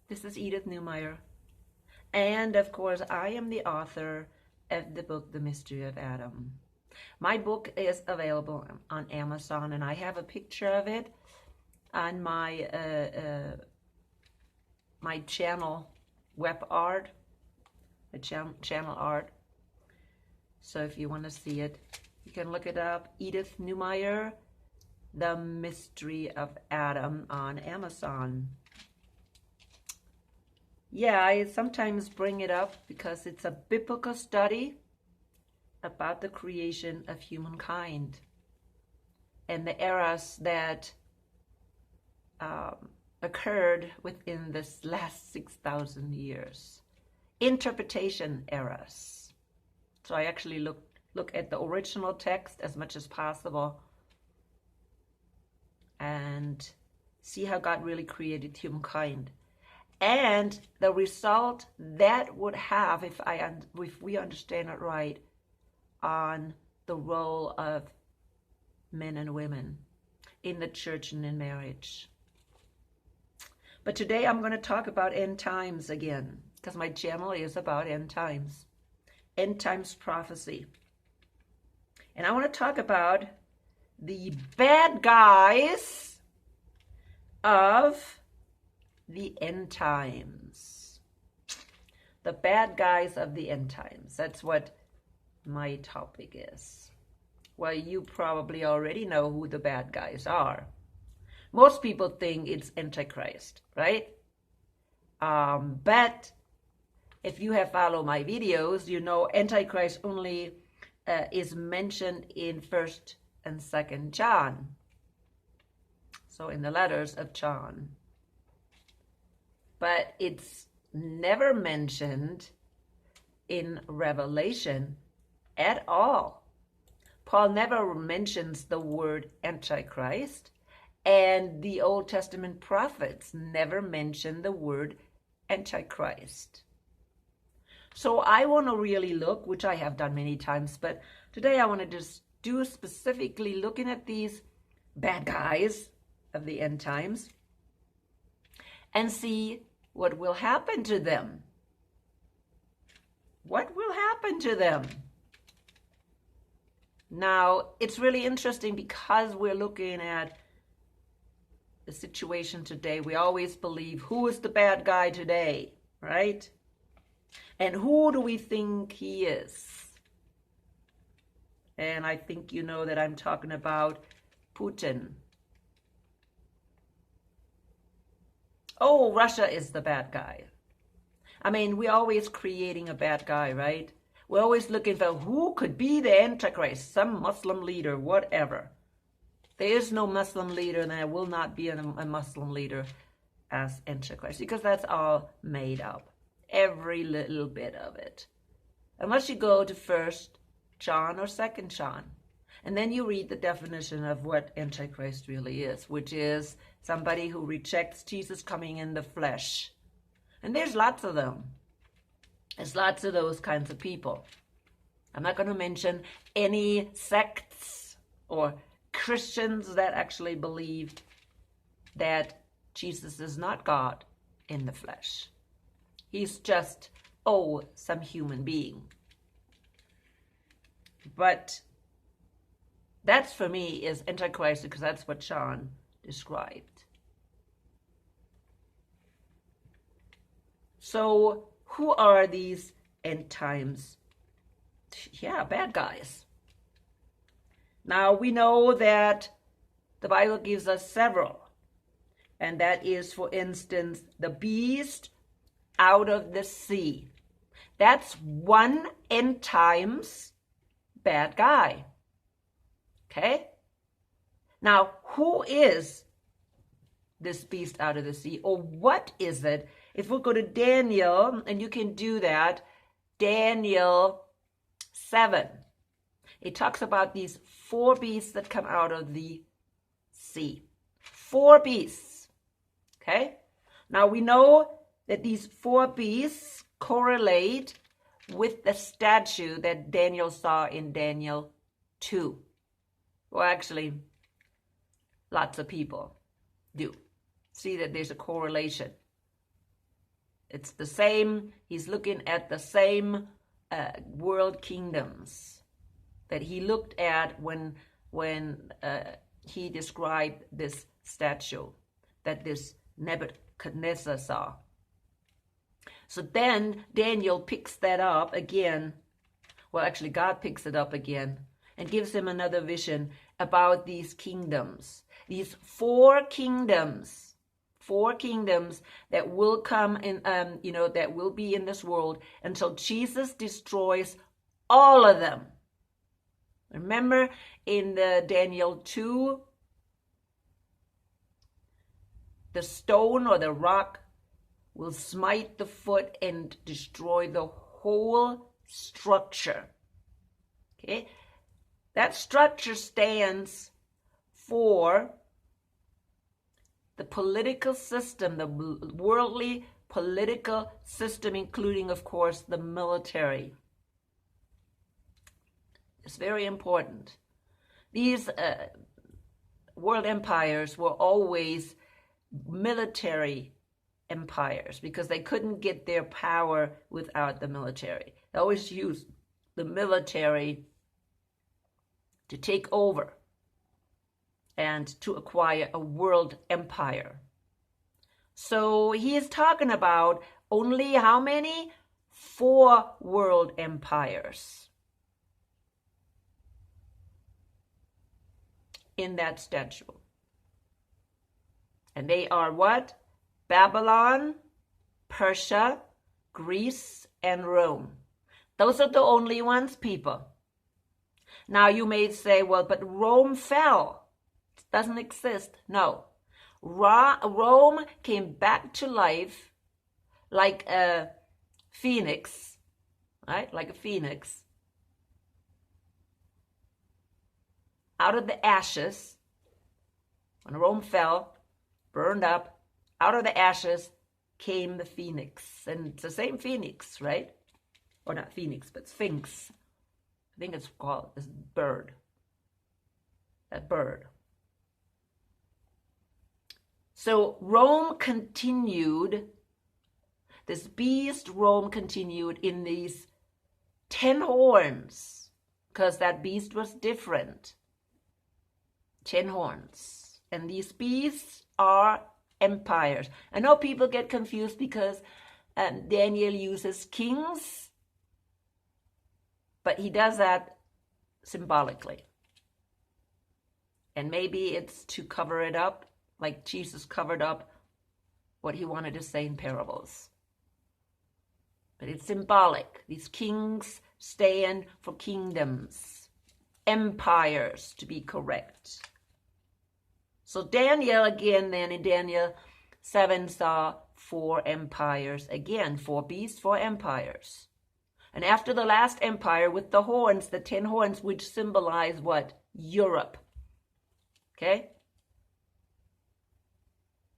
This is Edith Newmeyer. And of course, I am the author of the book, The Mystery of Adam. My book is available on Amazon, and I have a picture of it on my my channel web art, the channel art. So if you want to see it, you can look it up. Edith Newmeyer, The Mystery of Adam on Amazon. Yeah, I sometimes bring it up because it's a biblical study about the creation of humankind and the eras that occurred within this last 6,000 years. Interpretation eras. So I actually look at the original text as much as possible and see how God really created humankind. And the result that would have, if we understand it right, on the role of men and women in the church and in marriage. But today I'm going to talk about end times again, because my channel is about end times prophecy. And I want to talk about the bad guys of the end times. The bad guys of the end times. That's what my topic is. Well, you probably already know who the bad guys are. Most people think it's Antichrist, right? But if you have followed my videos, you know Antichrist only is mentioned in 1st and 2nd John. So in the letters of John. But it's never mentioned in Revelation at all. Paul never mentions the word Antichrist, and the Old Testament prophets never mention the word Antichrist. So I want to really look, which I have done many times, but today I want to just do specifically looking at these bad guys of the end times and see what will happen to them. What will happen to them? Now, it's really interesting because we're looking at the situation today. We always believe, who is the bad guy today, right? And who do we think he is? And I think you know that I'm talking about Putin. Oh, Russia is the bad guy. I mean, we're always creating a bad guy, right? We're always looking for who could be the Antichrist, some Muslim leader, whatever. There is no Muslim leader, and there will not be a Muslim leader as Antichrist, because that's all made up. Every little bit of it. Unless you go to 1st John or 2nd John. And then you read the definition of what Antichrist really is, which is somebody who rejects Jesus coming in the flesh. And there's lots of them. There's lots of those kinds of people. I'm not going to mention any sects or Christians that actually believe that Jesus is not God in the flesh. He's just, some human being. But that's, for me, is Antichrist, because that's what John described. So, who are these end times? Yeah, bad guys. Now, we know that the Bible gives us several. And that is, for instance, the beast out of the sea. That's one end times bad guy. Okay? Now, who is this beast out of the sea? Or what is it? If we go to Daniel, and you can do that, Daniel 7. It talks about these 4 beasts that come out of the sea. 4 beasts. Okay? Now, we know that these 4 beasts correlate with the statue that Daniel saw in Daniel 2. Well, actually, lots of people do see that there's a correlation. It's the same. He's looking at the same world kingdoms that he looked at when he described this statue that this Nebuchadnezzar saw. So then Daniel picks that up again. Well, actually, God picks it up again and gives him another vision about these kingdoms, these four kingdoms that will come in, that will be in this world until Jesus destroys all of them. Remember in the Daniel 2, the stone or the rock will smite the foot and destroy the whole structure. Okay? That structure stands for the political system, the worldly political system, including, of course, the military. It's very important. These world empires were always military empires because they couldn't get their power without the military. They always used the military to take over and to acquire a world empire. So he is talking about only how many? 4 world empires in that statue. And they are what? Babylon, Persia, Greece, and Rome. Those are the only ones, people. Now you may say, well, but Rome fell. It doesn't exist. No. Rome came back to life like a phoenix, right? Like a phoenix. Out of the ashes, when Rome fell, burned up, out of the ashes came the phoenix. And it's the same phoenix, right? Or not phoenix, but sphinx. I think it's called this bird. That bird. So Rome continued, this beast Rome continued in these 10 horns, because that beast was different. 10 horns. And these beasts are empires. I know people get confused because Daniel uses kings, but he does that symbolically. And maybe it's to cover it up, like Jesus covered up what he wanted to say in parables. But it's symbolic. These kings stand for kingdoms, empires, to be correct. So Daniel, again, then in Daniel 7, saw 4 empires. Again, 4 beasts, 4 empires. And after the last empire with the horns, the 10 horns, which symbolize what? Europe. Okay?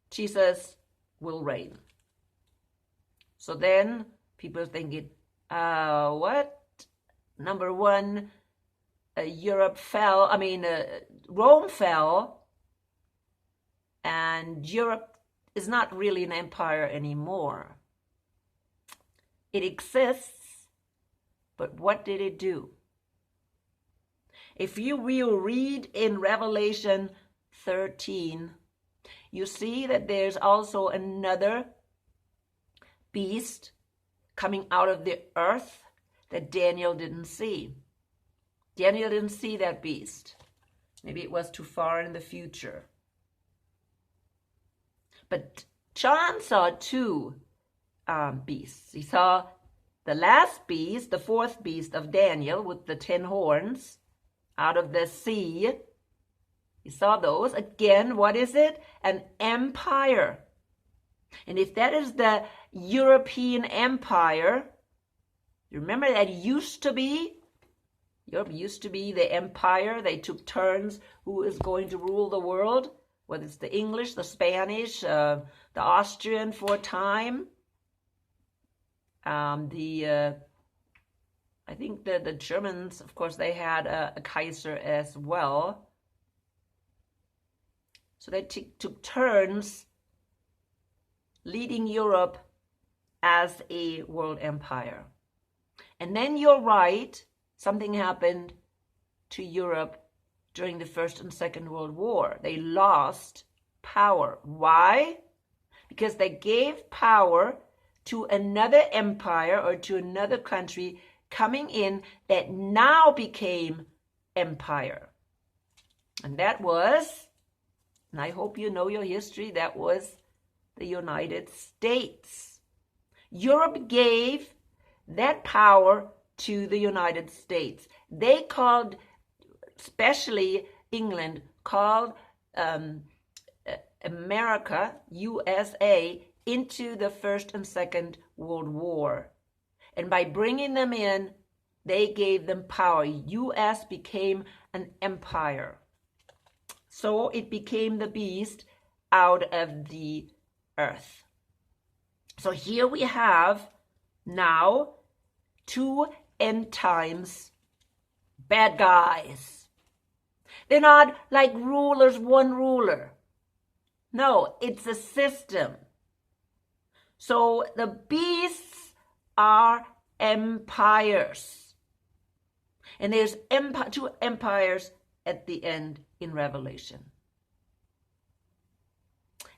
Jesus will reign. So then people are thinking, what? Number 1, Europe fell. Rome fell. And Europe is not really an empire anymore. It exists, but what did it do? If you will read in Revelation 13, you see that there's also another beast coming out of the earth that Daniel didn't see. Daniel didn't see that beast. Maybe it was too far in the future. But John saw 2 beasts. He saw the last beast, the 4th beast of Daniel with the 10 horns out of the sea. He saw those. Again, what is it? An empire. And if that is the European empire, you remember that Europe used to be the empire. They took turns who is going to rule the world. Whether it's the English, the Spanish, the Austrian for a time. I think the Germans, of course, they had a Kaiser as well. So they took turns leading Europe as a world empire. And then you're right, something happened to Europe during the First and Second World War. They lost power. Why? Because they gave power to another empire or to another country coming in that now became empire. And that was, and I hope you know your history, that was the United States. Europe gave that power to the United States. They called, especially England, called America, USA, into the First and Second World War. And by bringing them in, they gave them power. US became an empire. So it became the beast out of the earth. So here we have now two end times bad guys. They're not like rulers, one ruler. No, it's a system. So the beasts are empires. And there's two empires at the end in Revelation.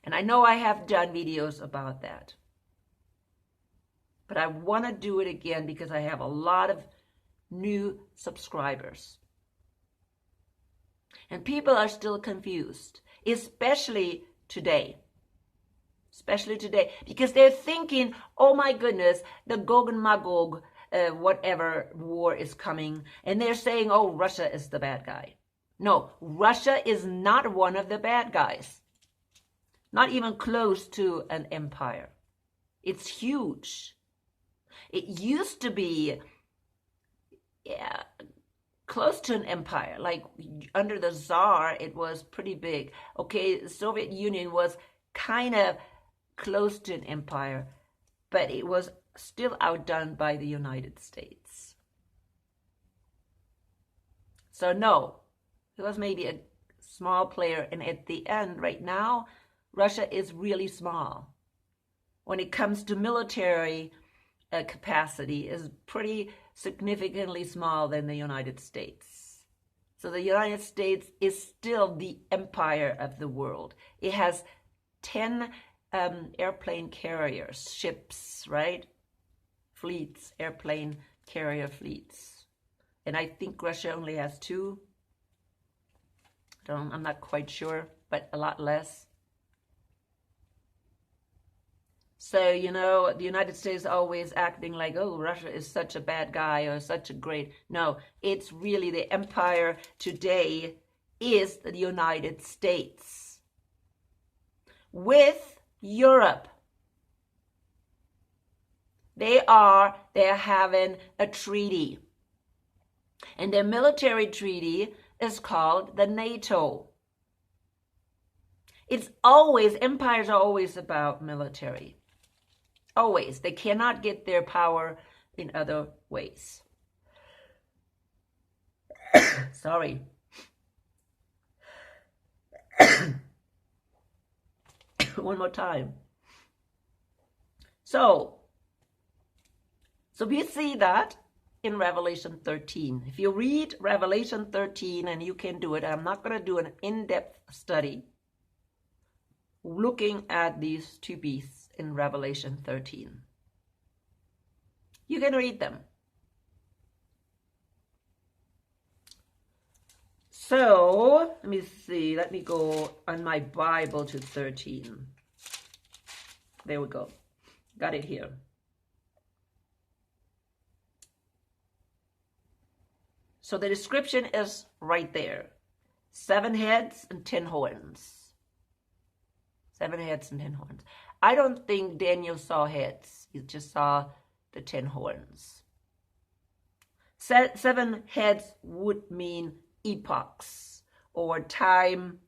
And I know I have done videos about that. But I want to do it again because I have a lot of new subscribers. And people are still confused, especially today. Especially today, because they're thinking, oh my goodness, the Gog and Magog, whatever war is coming. And they're saying, oh, Russia is the bad guy. No, Russia is not one of the bad guys. Not even close to an empire. It's huge. It used to be close to an empire. Like under the Tsar, it was pretty big. Okay, the Soviet Union was kind of close to an empire, but it was still outdone by the United States. So no, it was maybe a small player, and at the end, right now, Russia is really small. When it comes to military capacity, is pretty significantly small than the United States. So the United States is still the empire of the world. It has 10 airplane carriers, ships, right? Fleets, airplane carrier fleets. And I think Russia only has 2. I'm not quite sure, but a lot less. So, you know, the United States is always acting like, oh, Russia is such a bad guy or such a great. No, it's really the empire today is the United States. With Europe. They're having a treaty. And their military treaty is called the NATO. It's always, empires are always about military. Always. They cannot get their power in other ways. Sorry. One more time. So we see that in Revelation 13. If you read Revelation 13, and you can do it, I'm not going to do an in-depth study looking at these two beasts in Revelation 13. You can read them. So, let me see. Let me go on my Bible to 13. There we go. Got it here. So the description is right there. 7 heads and 10 horns. 7 heads and 10 horns. I don't think Daniel saw heads. He just saw the 10 horns. 7 heads would mean epochs or time,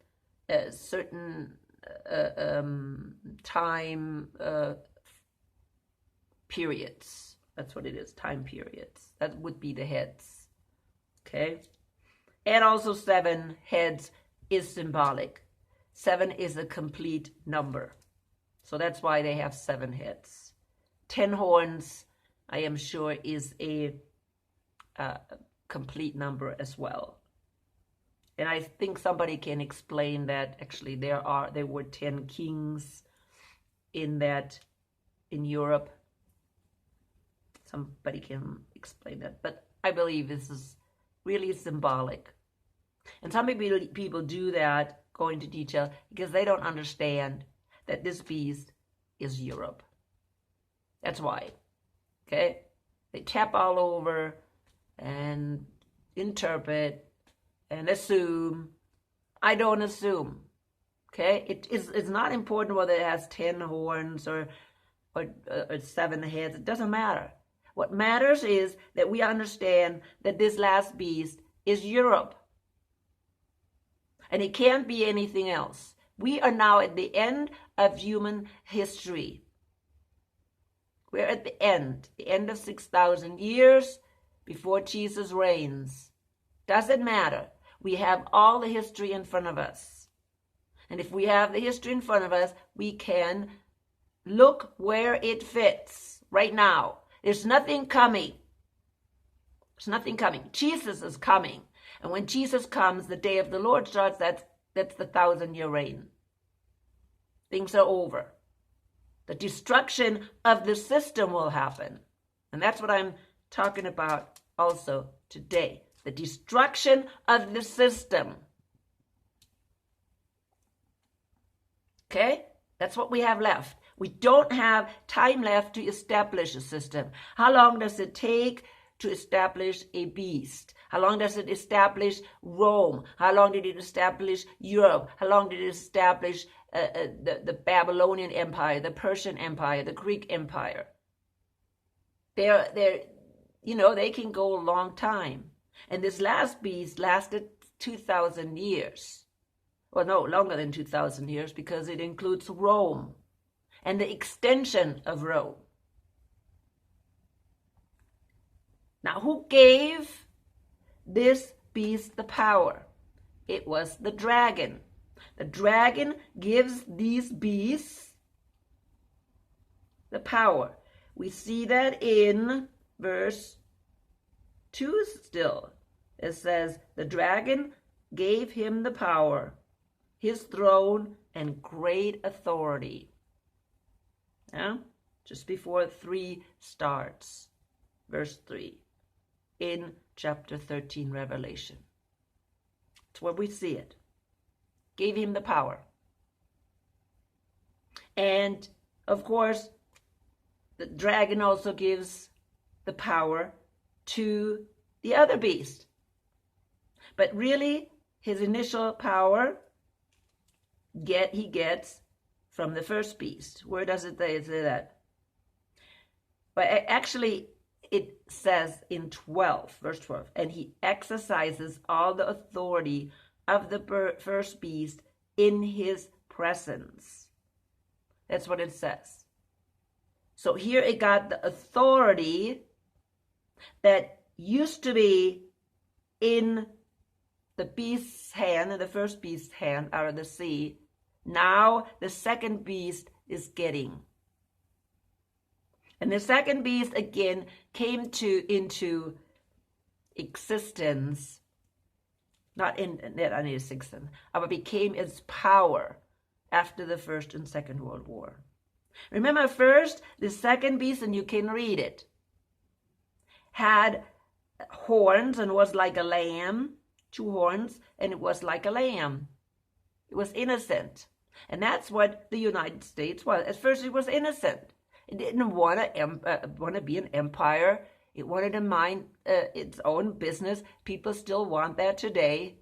certain time periods. That's what it is, time periods. That would be the heads. Okay? And also 7 heads is symbolic. 7 is a complete number. So that's why they have 7 heads. 10 horns, I am sure, is a complete number as well. And I think somebody can explain that actually there were 10 kings in Europe. Somebody can explain that, but I believe this is really symbolic. And some people do that, go into detail, because they don't understand that this beast is Europe. That's why. Okay? They tap all over and interpret and assume. I don't assume. Okay? It's not important whether it has 10 horns or 7 heads. It doesn't matter. What matters is that we understand that this last beast is Europe. And it can't be anything else. We are now at the end of human history. We're at the end of 6,000 years before Jesus reigns. Doesn't matter. We have all the history in front of us. And if we have the history in front of us, we can look where it fits right now. There's nothing coming. There's nothing coming. Jesus is coming. And when Jesus comes, the day of the Lord starts. That's the 1,000-year reign. Things are over. The destruction of the system will happen. And that's what I'm talking about also today. The destruction of the system. Okay? That's what we have left. We don't have time left to establish a system. How long does it take to establish a beast? How long does it establish Rome? How long did it establish Europe? How long did it establish the Babylonian Empire, the Persian Empire, the Greek Empire? They can go a long time. And this last beast lasted 2,000 years. Well, no, longer than 2,000 years, because it includes Rome and the extension of Rome. Now, who gave this beast the power? It was the dragon. The dragon gives these beasts the power. We see that in verse 2 still. It says, the dragon gave him the power, his throne, and great authority. Yeah? Just before 3 starts. Verse 3. In chapter 13, Revelation. It's where we see it. Gave him the power. And, of course, the dragon also gives the power to the other beast. But really, his initial power he gets from the first beast. Where does it say that? But actually, it says in 12, verse 12, and he exercises all the authority of the first beast in his presence. That's what it says. So here it got the authority that used to be in the beast's hand, in the first beast's hand out of the sea. Now the second beast is getting. And the second beast again came into existence, not in existence, but became its power after the First and Second World War. Remember, first, the second beast, and you can read it, had horns and was like a lamb, 2 horns, and it was like a lamb. It was innocent. And that's what the United States was. At first, it was innocent. It didn't want to be an empire. It wanted to mind its own business. People still want that today.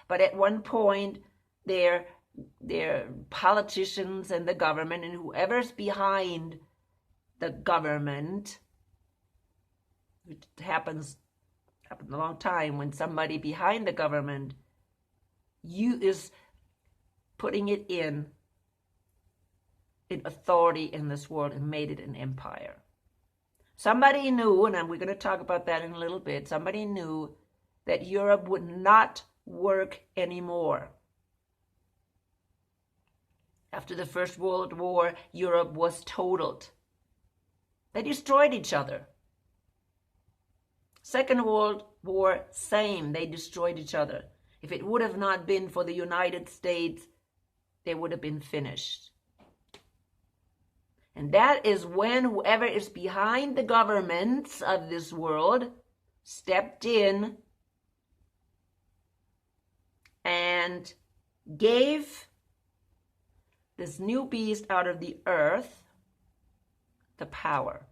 But at one point, their politicians and the government and whoever's behind the government, it happened a long time when somebody behind the government is putting it in authority in this world and made it an empire. Somebody knew, and we're going to talk about that in a little bit, somebody knew that Europe would not work anymore. After the First World War, Europe was totaled. They destroyed each other. Second World War, same. They destroyed each other. If it would have not been for the United States, they would have been finished. And that is when whoever is behind the governments of this world stepped in and gave this new beast out of the earth the power.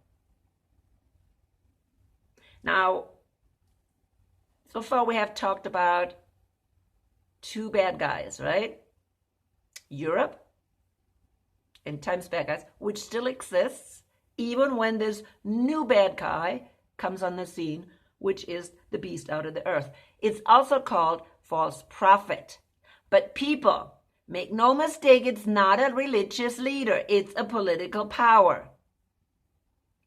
Now, so far we have talked about two bad guys, right? Europe, and times bad guys, which still exists even when this new bad guy comes on the scene, which is the beast out of the earth. It's also called false prophet. But people, make no mistake, it's not a religious leader. It's a political power.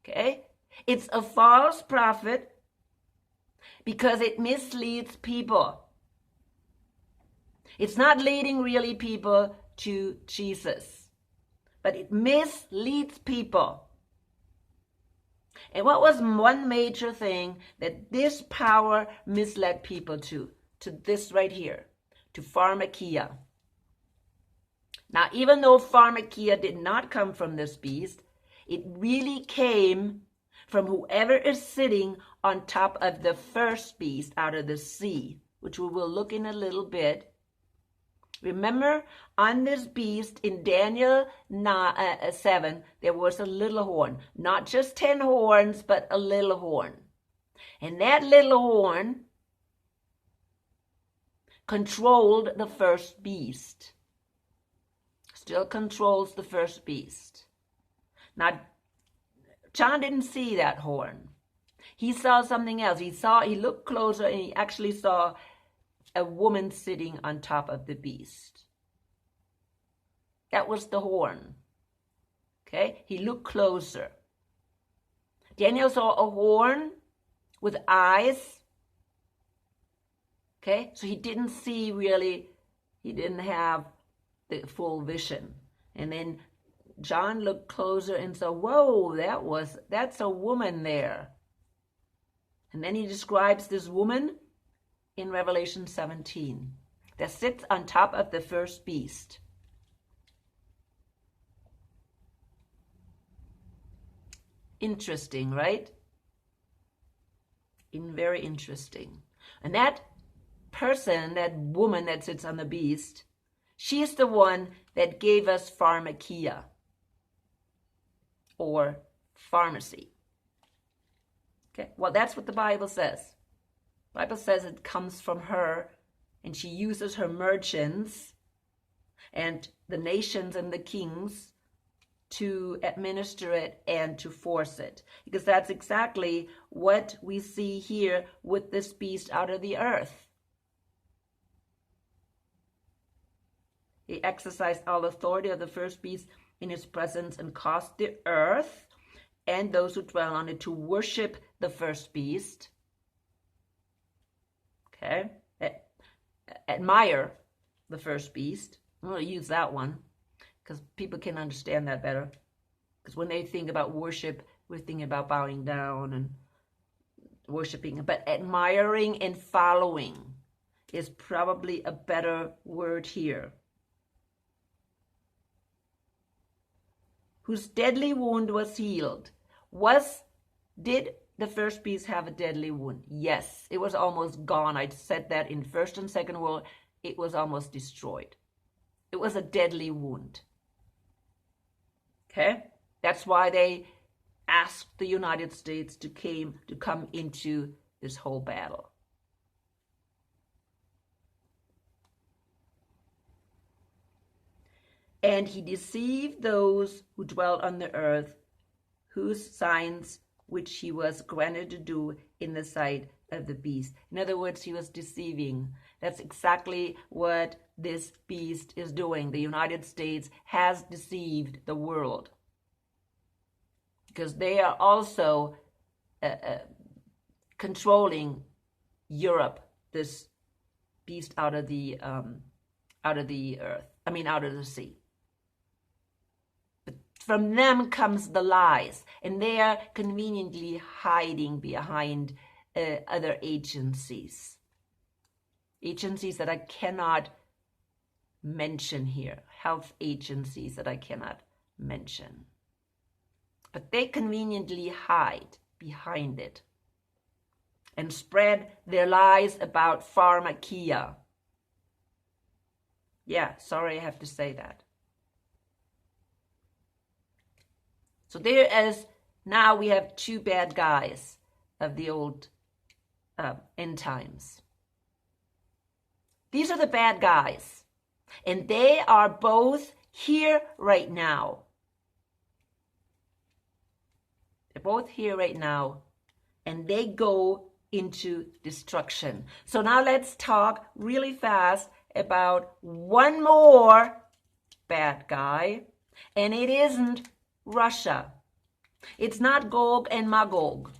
Okay? It's a false prophet because it misleads people. It's not leading really people to Jesus, but it misleads people. And what was one major thing that this power misled people to this right here, to pharmakia. Now, even though pharmakia did not come from this beast, it really came from whoever is sitting on top of the first beast out of the sea, which we will look in a little bit. Remember, on this beast in Daniel 7, there was a little horn. Not just 10 horns, but a little horn. And that little horn controlled the first beast. Still controls the first beast. Now, John didn't see that horn. He saw something else. He looked closer and he actually saw a woman sitting on top of the beast. That was the horn. Okay? He looked closer. Daniel saw a horn with eyes. Okay? So he didn't see really, he didn't have the full vision. And then John looked closer and saw, whoa, that's a woman there. And then he describes this woman in Revelation 17 that sits on top of the first beast. Interesting, right? Very interesting. And that person, that woman that sits on the beast, she's the one that gave us pharmakia, or pharmacy. Okay, well, that's what the Bible says. The Bible says it comes from her, and she uses her merchants and the nations and the kings to administer it and to force it. Because that's exactly what we see here with this beast out of the earth. He exercised all authority of the first beast in his presence and caused the earth and those who dwell on it to worship the first beast. Okay? Admire the first beast. I'm going to use that one because people can understand that better. Because when they think about worship, we're thinking about bowing down and worshiping. But admiring and following is probably a better word here. Whose deadly wound was healed. Did the first beast have a deadly wound? Yes, it was almost gone. I said that in First and Second World, it was almost destroyed. It was a deadly wound. Okay? That's why they asked the United States to come into this whole battle. And he deceived those who dwelt on the earth, whose signs which he was granted to do in the sight of the beast. In other words, he was deceiving. That's exactly what this beast is doing. The United States has deceived the world because they are also controlling Europe, this beast out of the earth. Out of the sea. But From them comes the lies, and they are conveniently hiding behind other agencies. Agencies that I cannot mention here, health agencies that I cannot mention. But they conveniently hide behind it and spread their lies about pharmakia. Yeah, sorry, I have to say that. So there is, now we have two bad guys of the old end times. These are the bad guys, and they are both here right now. They're both here right now, and they go into destruction. So now let's talk really fast about one more bad guy, and it isn't Russia. It's not Gog and Magog,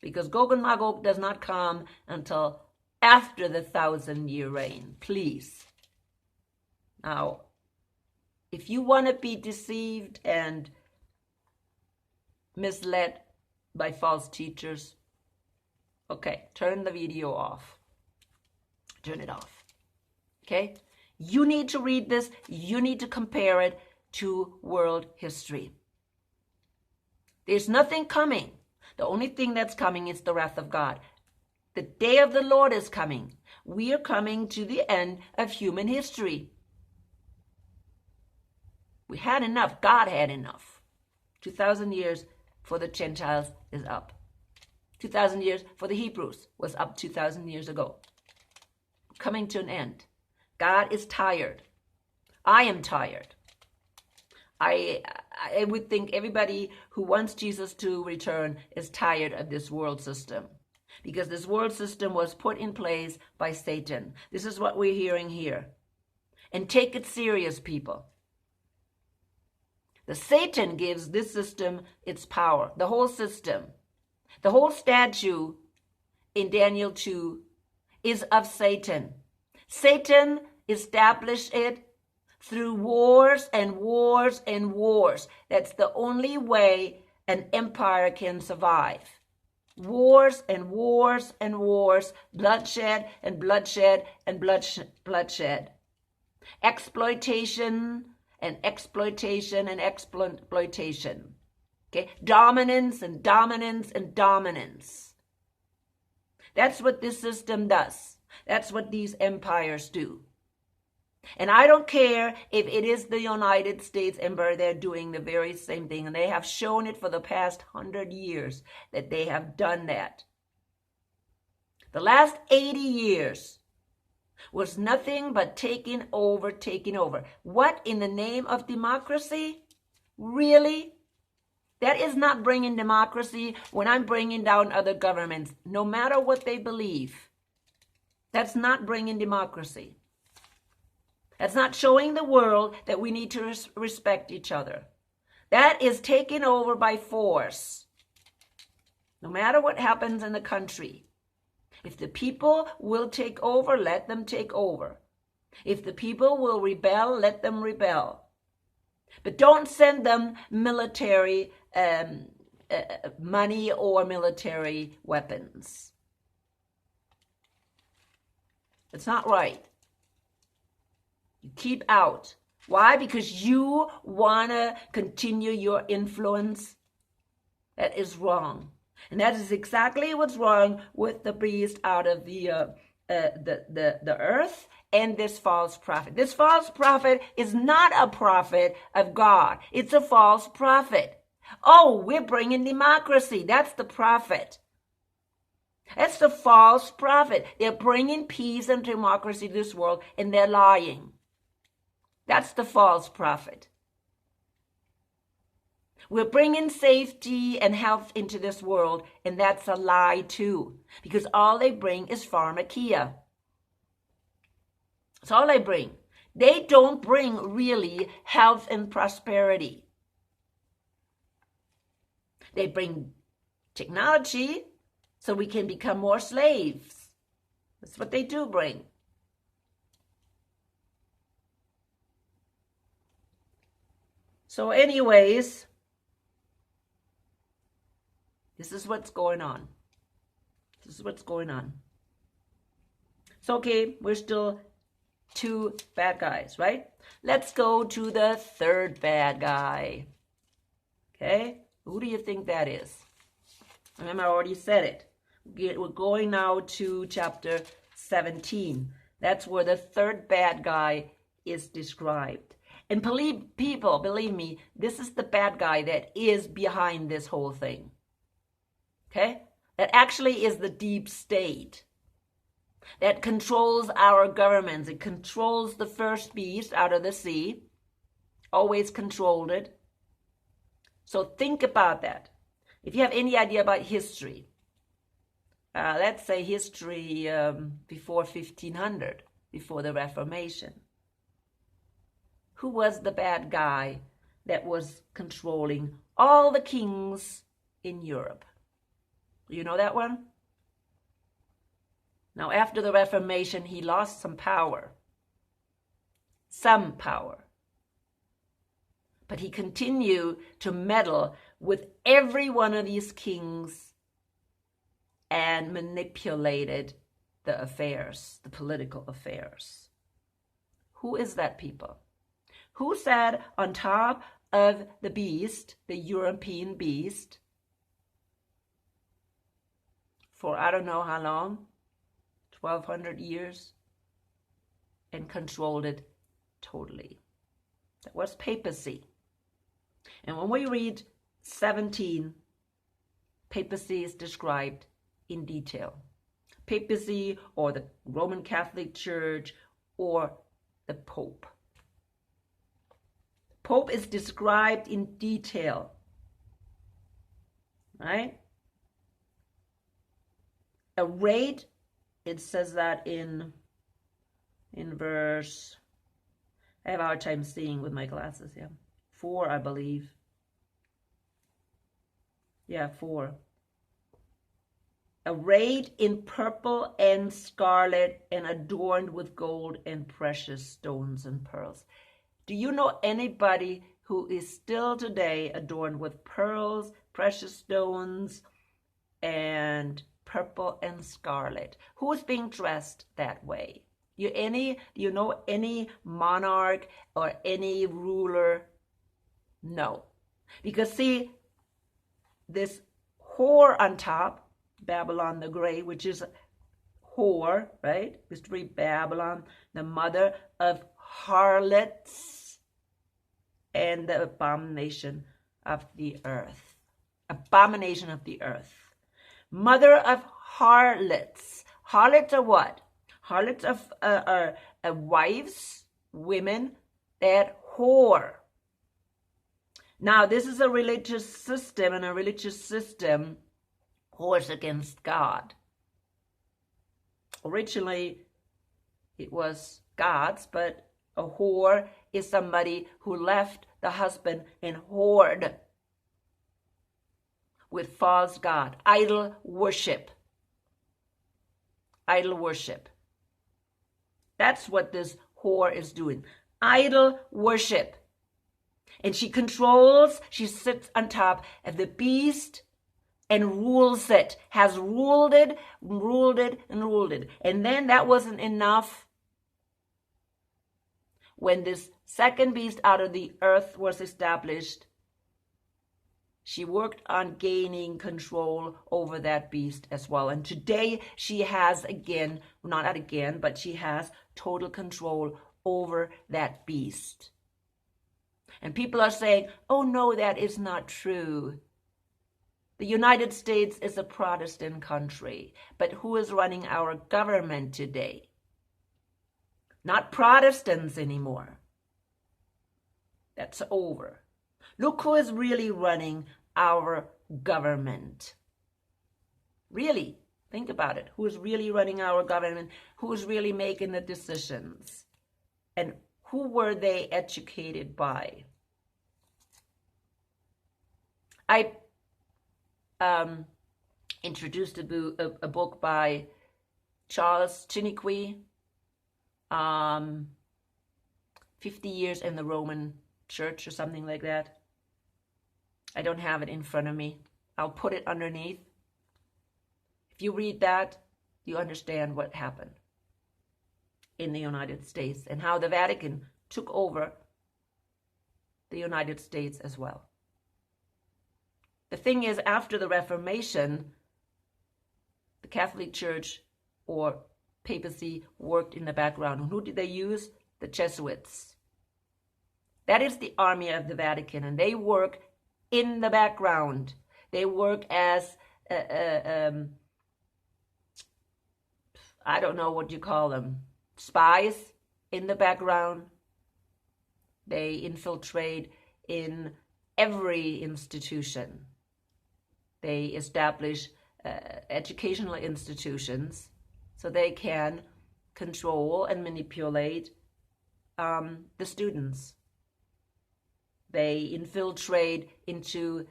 because Gog and Magog does not come until after the 1,000-year reign. Please. Now, if you want to be deceived and misled by false teachers, okay, turn the video off. Turn it off. Okay? You need to read this. You need to compare it to world history. There's nothing coming. The only thing that's coming is the wrath of God. The day of the Lord is coming. We are coming to the end of human history. We had enough. God had enough. 2,000 years for the Gentiles is up. 2,000 years for the Hebrews was up 2,000 years ago. Coming to an end. God is tired. I am tired. I would think everybody who wants Jesus to return is tired of this world system, because this world system was put in place by Satan. This is what we're hearing here. And take it serious, people. The Satan gives this system its power, the whole system. The whole statue in Daniel 2 is of Satan. Satan established it through wars and wars and wars. That's the only way an empire can survive. Wars and wars and wars, bloodshed and bloodshed and bloodshed. Exploitation and exploitation and exploitation. Okay? Dominance and dominance and dominance. That's what this system does. That's what these empires do. And I don't care if it is the United States Empire, they're doing the very same thing. And they have shown it for the past 100 years that they have done that. The last 80 years was nothing but taking over. What in the name of democracy? Really? That is not bringing democracy when I'm bringing down other governments, no matter what they believe. That's not bringing democracy. That's not showing the world that we need to respect each other. That is taking over by force. No matter what happens in the country. If the people will take over, let them take over. If the people will rebel, let them rebel. But don't send them military money or military weapons. It's not right. You keep out. Why? Because you want to continue your influence. That is wrong. And that is exactly what's wrong with the beast out of the earth and this false prophet. This false prophet is not a prophet of God. It's a false prophet. Oh, we're bringing democracy. That's the prophet. That's the false prophet. They're bringing peace and democracy to this world, and they're lying. That's the false prophet. We're bringing safety and health into this world, and that's a lie too, because all they bring is pharmakia. That's all they bring. They don't bring really health and prosperity. They bring technology so we can become more slaves. That's what they do bring. So anyways, this is what's going on. This is what's going on. So, okay, we're still 2 bad guys, right? Let's go to the 3rd bad guy. Okay, who do you think that is? Remember, I already said it. We're going now to chapter 17. That's where the 3rd bad guy is described. And believe me, this is the bad guy that is behind this whole thing. Okay? That actually is the deep state that controls our governments. It controls the first beast out of the sea, always controlled it. So think about that. If you have any idea about history, let's say history before 1500, before the Reformation, who was the bad guy that was controlling all the kings in Europe? You know that one? Now, after the Reformation, he lost some power. Some power. But he continued to meddle with every one of these kings and manipulated the affairs, the political affairs. Who is that people? Who sat on top of the beast, the European beast, for I don't know how long, 1,200 years, and controlled it totally? That was papacy. And when we read 17, papacy is described in detail. Papacy, or the Roman Catholic Church, or the Pope. Pope is described in detail, right? Arrayed, it says that in verse, I have a hard time seeing with my glasses, 4, I believe. 4. Arrayed in purple and scarlet and adorned with gold and precious stones and pearls. Do you know anybody who is still today adorned with pearls, precious stones, and purple and scarlet? Who is being dressed that way? Do you know any monarch or any ruler? No. Because see, this whore on top, Babylon the Great, which is whore, right? Mystery Babylon, the mother of harlots and the abomination of the earth. Abomination of the earth. Mother of harlots. Harlots are what? Harlots are wives, women that whore. Now, this is a religious system, and a religious system whores against God. Originally, it was God's, but a whore is somebody who left the husband and whored with false god, idol worship. Idol worship. That's what this whore is doing. Idol worship. And she sits on top of the beast and rules it, has ruled it, and ruled it. And then that wasn't enough. When this second beast out of the earth was established, she worked on gaining control over that beast as well. And today she has she has total control over that beast. And people are saying, oh no, that is not true. The United States is a Protestant country, but who is running our government today? Not Protestants anymore. That's over. Look who is really running our government. Really, think about it. Who is really running our government? Who is really making the decisions? And who were they educated by? I introduced a book by Charles Chiniquy, 50 Years in the Roman Church or something like that. I don't have it in front of me. I'll put it underneath. If you read that, you understand what happened in the United States and how the Vatican took over the United States as well. The thing is, after the Reformation, the Catholic Church or papacy worked in the background. And who did they use? The Jesuits. That is the army of the Vatican, and they work in the background. They work as, I don't know what you call them, spies in the background. They infiltrate in every institution. They establish educational institutions so they can control and manipulate the students. They infiltrate into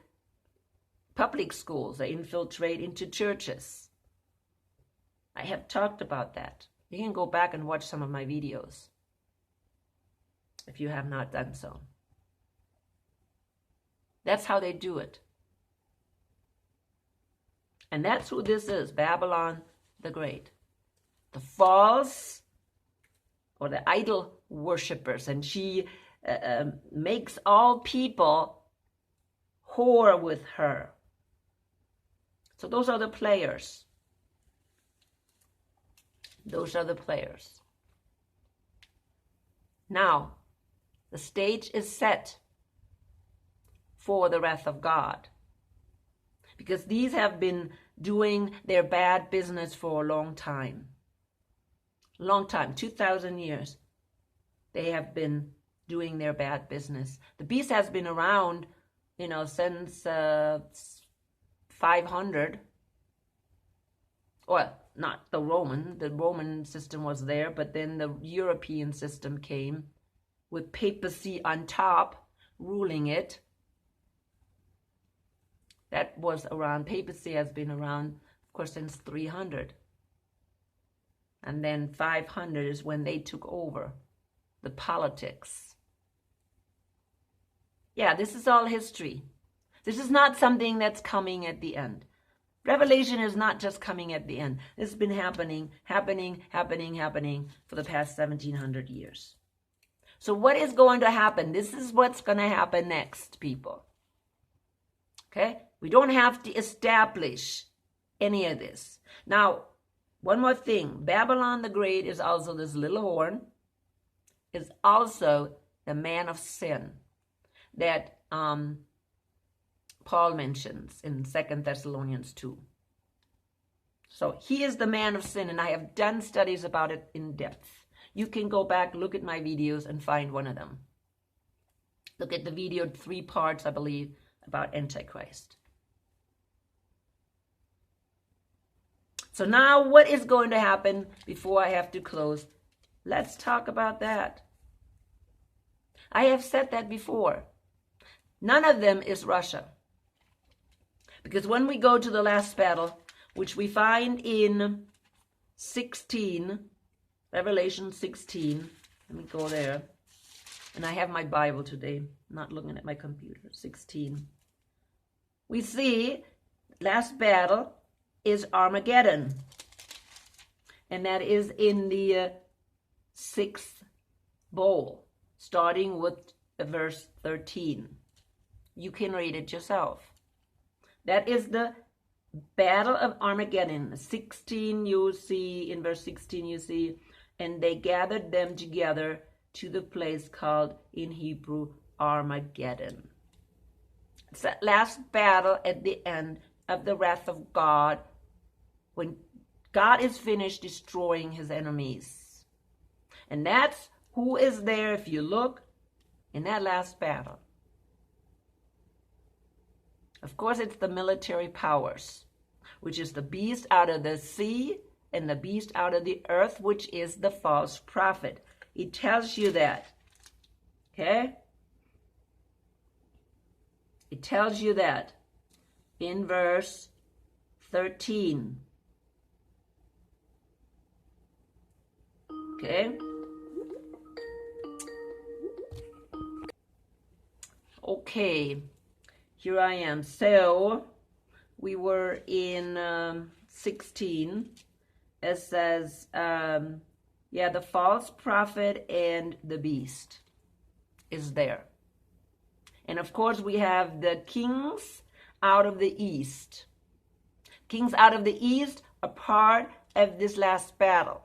public schools. They infiltrate into churches. I have talked about that. You can go back and watch some of my videos if you have not done so. That's how they do it. And that's who this is, Babylon the Great. The false or the idol worshippers. And she makes all people whore with her. So those are the players. Those are the players. Now, the stage is set for the wrath of God, because these have been doing their bad business for a long time. 2,000 years. They have been doing their bad business. The beast has been around, since 500. Well, not the Roman. The Roman system was there, but then the European system came with papacy on top, ruling it. That was around, papacy has been around, of course, since 300. And then 500 is when they took over the politics. Yeah, this is all history. This is not something that's coming at the end. Revelation is not just coming at the end. This has been happening for the past 1,700 years. So what is going to happen? This is what's going to happen next, people. Okay? We don't have to establish any of this. Now, one more thing. Babylon the Great is also this little horn, is also the man of sin that Paul mentions in 2 Thessalonians 2. So he is the man of sin, and I have done studies about it in depth. You can go back, look at my videos, and find one of them. Look at the video, 3 parts, I believe, about Antichrist. So now what is going to happen before I have to close? Let's talk about that. I have said that before. None of them is Russia. Because when we go to the last battle, which we find in 16, Revelation 16, let me go there. And I have my Bible today, I'm not looking at my computer, 16. We see last battle is Armageddon. And that is in the 6th bowl, starting with verse 13. You can read it yourself. That is the battle of Armageddon. 16 you see, in verse 16 you see, and they gathered them together to the place called in Hebrew Armageddon. It's that last battle at the end of the wrath of God, when God is finished destroying his enemies. And that's who is there if you look in that last battle. Of course, it's the military powers, which is the beast out of the sea and the beast out of the earth, which is the false prophet. It tells you that. Okay? It tells you that in verse 13. Okay? Okay, here I am. So we were in 16. It says, the false prophet and the beast is there. And of course, we have the kings out of the east. Kings out of the east are part of this last battle.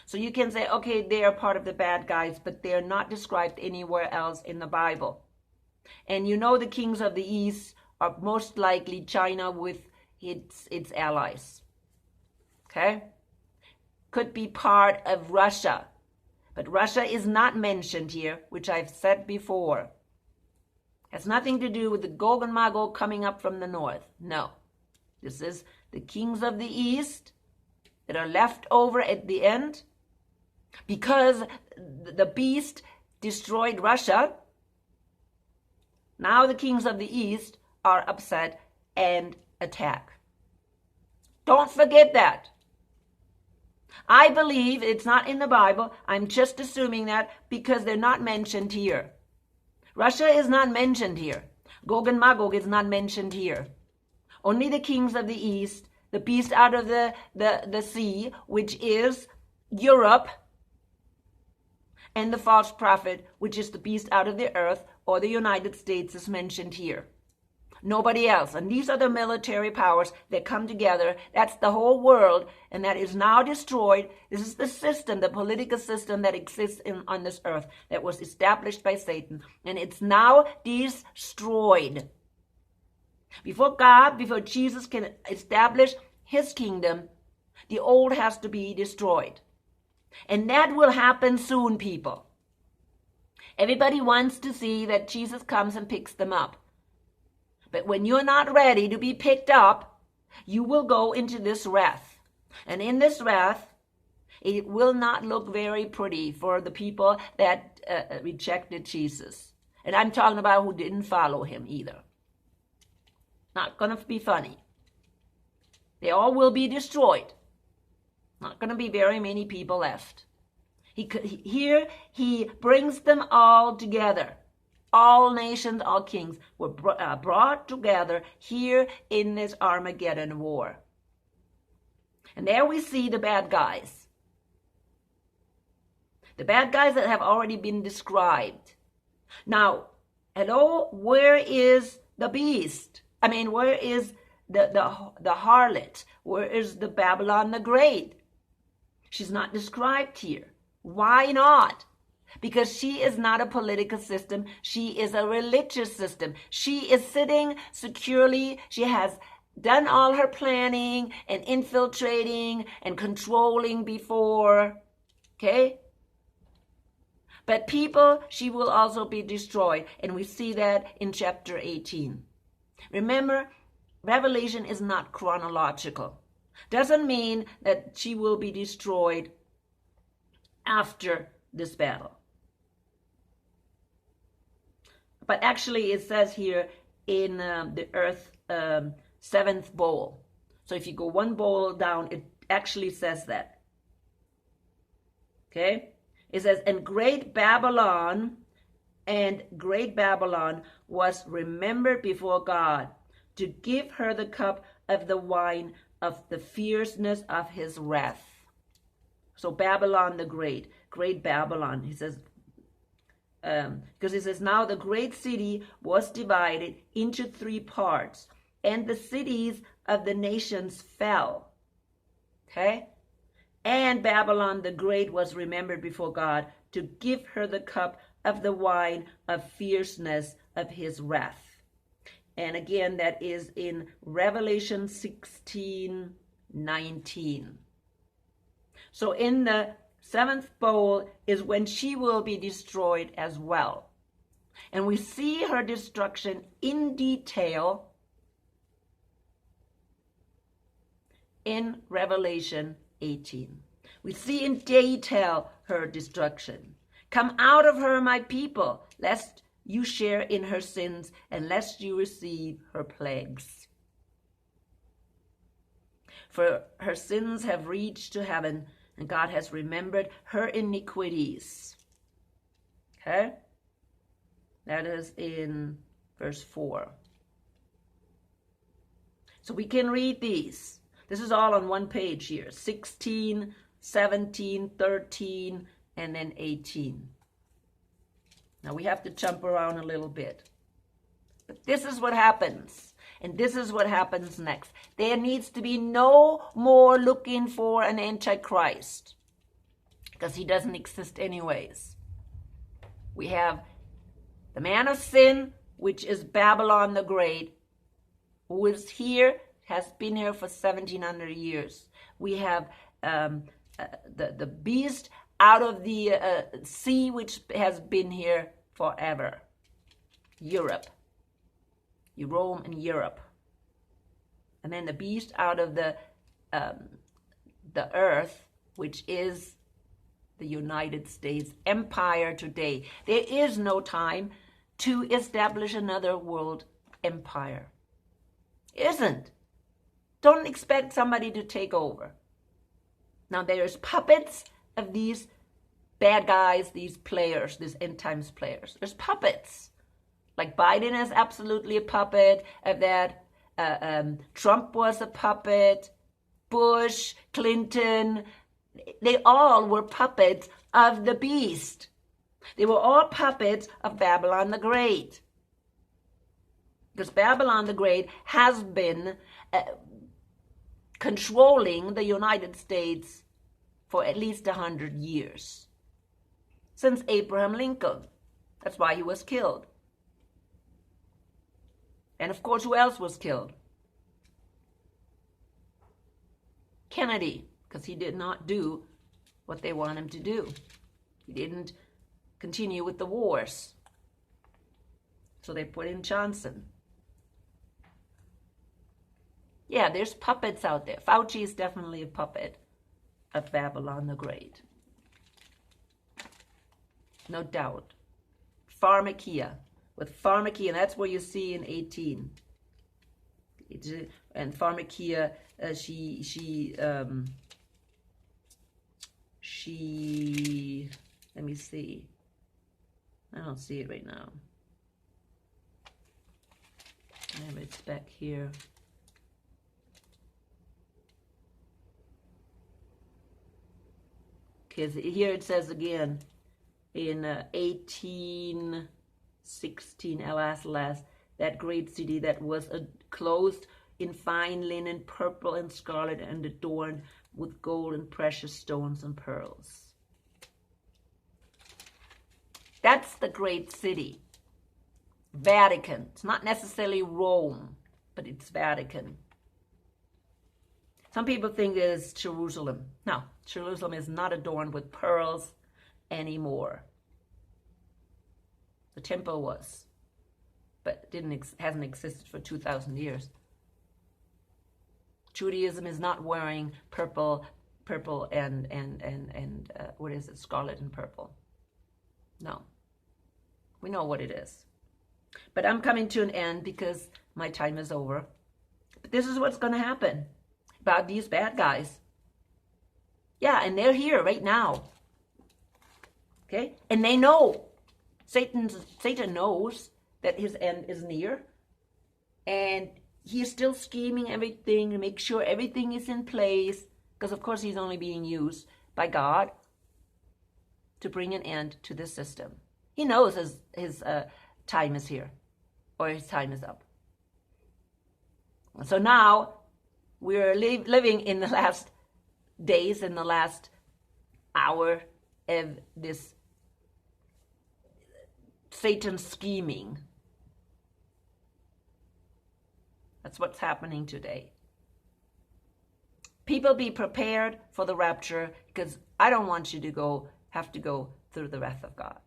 So you can say, okay, they are part of the bad guys, but they're not described anywhere else in the Bible. And you know the kings of the east are most likely China with its allies. Okay? Could be part of Russia. But Russia is not mentioned here, which I've said before. Has nothing to do with the Gog and Magog coming up from the north. No. This is the kings of the east that are left over at the end because the beast destroyed Russia. Now the kings of the east are upset and attack. Don't forget that. I believe it's not in the Bible. I'm just assuming that because they're not mentioned here. Russia is not mentioned here. Gog and Magog is not mentioned here. Only the kings of the east, the beast out of the sea, which is Europe, and the false prophet, which is the beast out of the earth, or the United States, is mentioned here. Nobody else. And these are the military powers that come together. That's the whole world, and that is now destroyed. This is the system, the political system that exists on this earth that was established by Satan, and it's now destroyed. Before Jesus can establish his kingdom, the old has to be destroyed. And that will happen soon, people. Everybody wants to see that Jesus comes and picks them up. But when you're not ready to be picked up, you will go into this wrath. And in this wrath, it will not look very pretty for the people that rejected Jesus. And I'm talking about who didn't follow him either. Not going to be funny. They all will be destroyed. Not going to be very many people left. Here he brings them all together. All nations, all kings were brought together here in this Armageddon war. And there we see the bad guys. The bad guys that have already been described. Now, hello, where is the beast? Where is the harlot? Where is the Babylon the Great? She's not described here. Why not? Because she is not a political system. She is a religious system. She is sitting securely. She has done all her planning and infiltrating and controlling before. Okay? But people, she will also be destroyed. And we see that in chapter 18. Remember, Revelation is not chronological. Doesn't mean that she will be destroyed after this battle. But actually it says here in the earth seventh bowl. So if you go one bowl down, it actually says that. Okay? It says, and great Babylon was remembered before God to give her the cup of the wine of the fierceness of his wrath. So Babylon the Great, great Babylon, he says, because it says, now the great city was divided into 3 parts, and the cities of the nations fell. Okay? And Babylon the Great was remembered before God to give her the cup of the wine of fierceness of his wrath. And again, that is in Revelation 16:19. So in the 7th bowl is when she will be destroyed as well. And we see her destruction in detail in Revelation 18. We see in detail her destruction. Come out of her, my people, lest you share in her sins, and lest you receive her plagues. For her sins have reached to heaven, and God has remembered her iniquities. Okay? That is in verse 4. So we can read these. This is all on one page here. 16, 17, 13, and then 18. Now we have to jump around a little bit. But this is what happens. And this is what happens next. There needs to be no more looking for an Antichrist, because he doesn't exist anyways. We have the man of sin, which is Babylon the Great, who is here, has been here for 1,700 years. We have the beast out of the sea, which has been here forever. Europe. Rome and Europe. And then the beast out of the earth, which is the United States empire today. There is no time to establish another world empire. Isn't. Don't expect somebody to take over. Now there's puppets of these bad guys, these players, these end times players. There's puppets. Like Biden is absolutely a puppet of that. Trump was a puppet. Bush, Clinton, they all were puppets of the beast. They were all puppets of Babylon the Great. Because Babylon the Great has been controlling the United States for at least 100 years. Since Abraham Lincoln. That's why he was killed. And of course, who else was killed? Kennedy, because he did not do what they want him to do. He didn't continue with the wars. So they put in Johnson. Yeah, there's puppets out there. Fauci is definitely a puppet of Babylon the Great. No doubt. Pharmakia. With Pharmakia, that's where you see in 18. And Pharmakia, she, let me see. I don't see it right now. I have it back here. Because here it says again, in 1816, alas, that great city that was clothed in fine linen, purple and scarlet, and adorned with gold and precious stones and pearls. That's the great city. Vatican. It's not necessarily Rome, but it's Vatican. Some people think it's Jerusalem. No, Jerusalem is not adorned with pearls anymore. The temple was, but hasn't existed for 2,000 years. Judaism is not wearing purple and what is it, scarlet and purple. No, we know what it is. But I'm coming to an end because my time is over. But this is what's going to happen about these bad guys. Yeah, and they're here right now. Okay? And they know. Satan knows that his end is near. And he's still scheming everything to make sure everything is in place. Because, of course, he's only being used by God to bring an end to this system. He knows his time is here. Or his time is up. So now, we're living in the last days, in the last hour of this Satan scheming. That's what's happening today. People, be prepared for the rapture, because I don't want you to have to go through the wrath of God.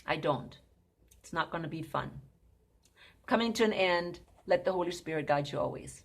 I don't. It's not going to be fun. Coming to an end, let the Holy Spirit guide you always.